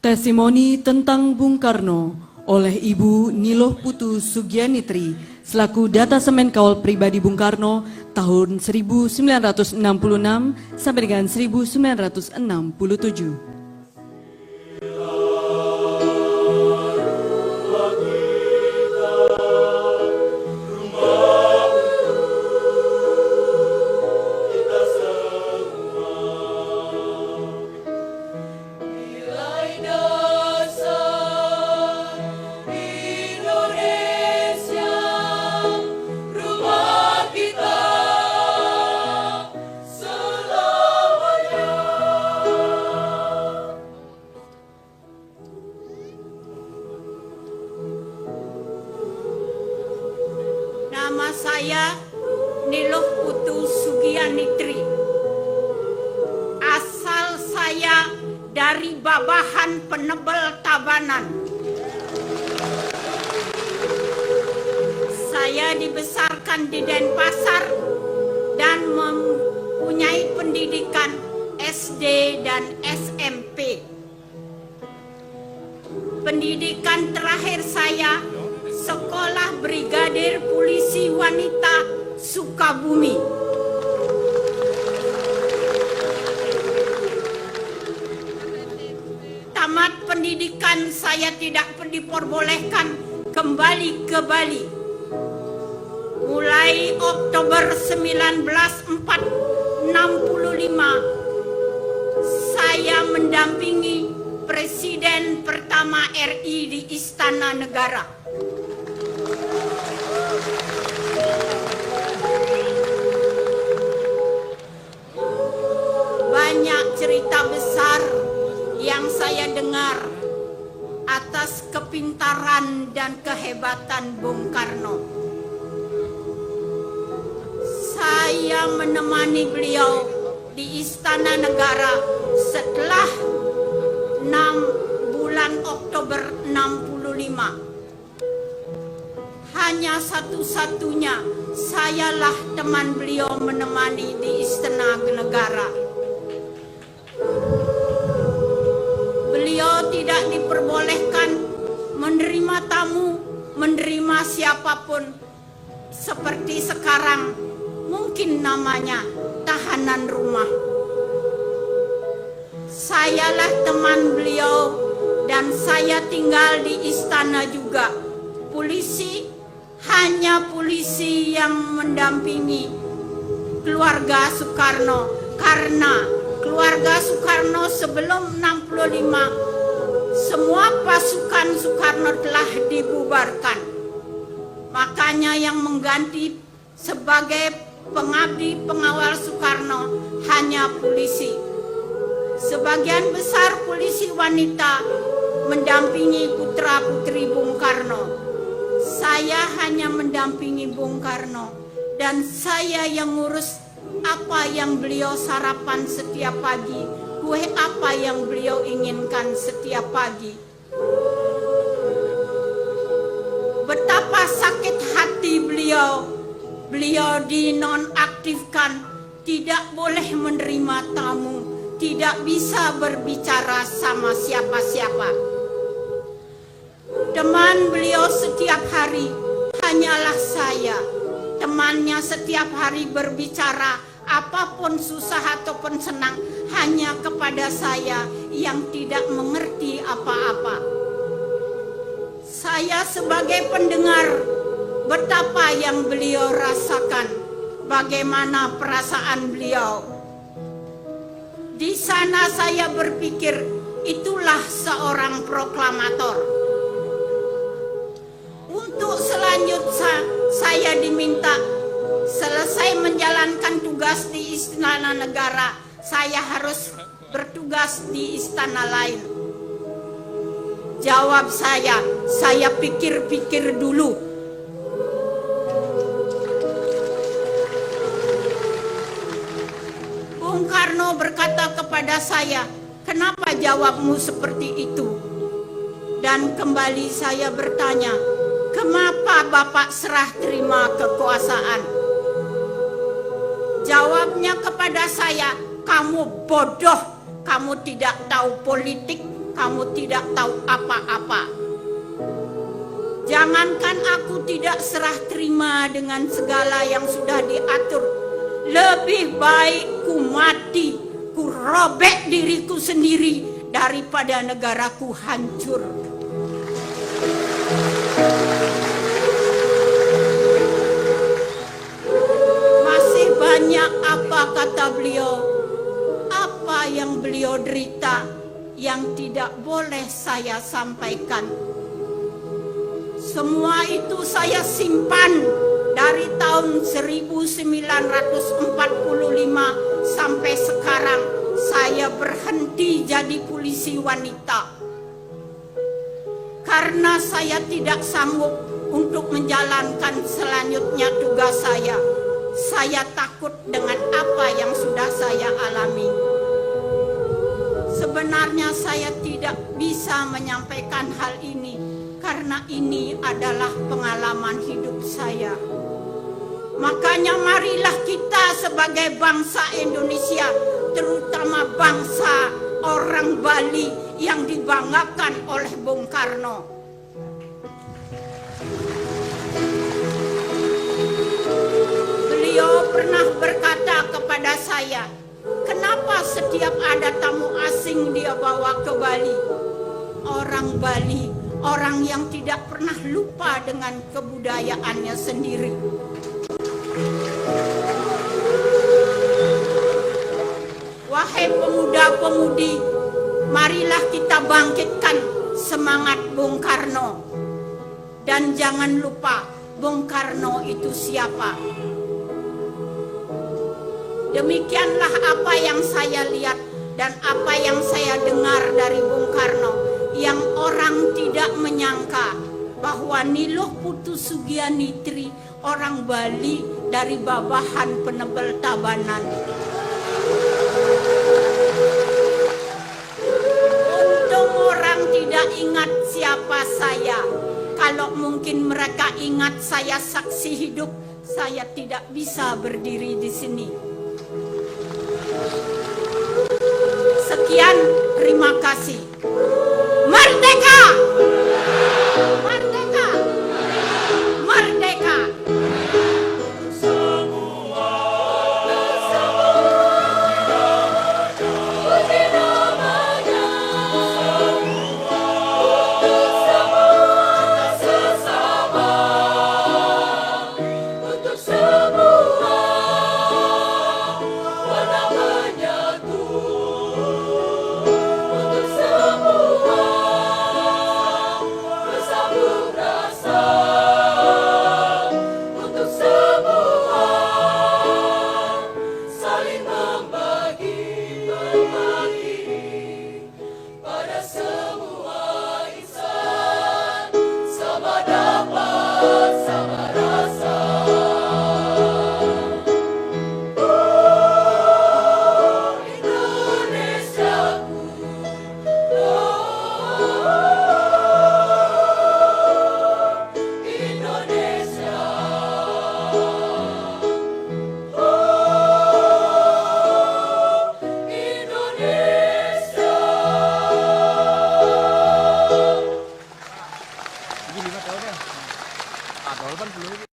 Testimoni tentang Bung Karno oleh Ibu Niloh Putu Sugianitri selaku Data Semen Kawal Pribadi Bung Karno tahun 1966 sampai dengan 1967. Nama saya Niloh Putu Sugianitri. Asal saya dari Babahan Penebel Tabanan. Saya dibesarkan di Denpasar dan mempunyai pendidikan SD dan SMP. Pendidikan terakhir saya Sekolah Brigadir Polisi Wanita Sukabumi. Tamat pendidikan saya tidak diperbolehkan kembali ke Bali. Mulai Oktober 1965 saya mendampingi Presiden pertama RI di Istana Negara. Banyak cerita besar yang saya dengar atas kepintaran dan kehebatan Bung Karno. Saya menemani beliau di Istana Negara setelah 6 bulan Oktober 65. Hanya satu-satunya sayalah teman beliau menemani di Istana Negara. Beliau tidak diperbolehkan menerima tamu, menerima siapapun. Seperti sekarang, mungkin namanya tahanan rumah. Sayalah teman beliau dan saya tinggal di istana juga. Polisi, hanya polisi yang mendampingi keluarga Soekarno, karena keluarga Soekarno sebelum 65 semua pasukan Soekarno telah dibubarkan. Makanya yang mengganti sebagai pengabdi pengawal Soekarno hanya polisi. Sebagian besar polisi wanita mendampingi putra-putri Bung Karno. Saya hanya mendampingi Bung Karno dan saya yang ngurus apa yang beliau sarapan setiap pagi, kue apa yang beliau inginkan setiap pagi. Betapa sakit hati beliau dinonaktifkan, tidak boleh menerima tamu, tidak bisa berbicara sama siapa-siapa. Teman beliau setiap hari hanyalah saya. Temannya setiap hari berbicara apapun susah ataupun senang hanya kepada saya yang tidak mengerti apa-apa. Saya sebagai pendengar betapa yang beliau rasakan, bagaimana perasaan beliau. Di sana saya berpikir itulah seorang proklamator. Untuk selanjutnya saya diminta selesai menjalankan tugas di Istana Negara, saya harus bertugas di istana lain. Jawab saya pikir-pikir dulu. Bung Karno berkata kepada saya, "Kenapa jawabmu seperti itu?" Dan kembali saya bertanya, "Kenapa Bapak serah terima kekuasaan?" Jawabnya kepada saya, "Kamu bodoh, kamu tidak tahu politik, kamu tidak tahu apa-apa. Jangankan aku tidak serah terima dengan segala yang sudah diatur, lebih baik ku mati, ku robek diriku sendiri daripada negaraku hancur. Masih banyak apa kata beliau, apa yang beliau derita yang tidak boleh saya sampaikan. Semua itu saya simpan dari tahun 1945 sampai sekarang saya berhenti jadi polisi wanita. Karena saya tidak sanggup untuk menjalankan selanjutnya tugas saya. Saya takut dengan apa yang sudah saya alami. Sebenarnya saya tidak bisa menyampaikan hal ini karena ini adalah pengalaman hidup saya. Makanya marilah kita sebagai bangsa Indonesia, terutama bangsa orang Bali yang dibanggakan oleh Bung Karno. Beliau pernah berkata kepada saya, kenapa setiap ada tamu asing dia bawa ke Bali? Orang Bali, orang yang tidak pernah lupa dengan kebudayaannya sendiri. Wahai pemuda-pemudi, marilah kita bangkitkan semangat Bung Karno. Dan jangan lupa Bung Karno itu siapa. Demikianlah apa yang saya lihat dan apa yang saya dengar dari Bung Karno, yang orang tidak menyangka bahwa Niluh Putu Sugianitri orang Bali dari Babahan Penebel Tabanan. Untung orang tidak ingat siapa saya. Kalau mungkin mereka ingat saya saksi hidup, saya tidak bisa berdiri di sini. Sekian, terima kasih.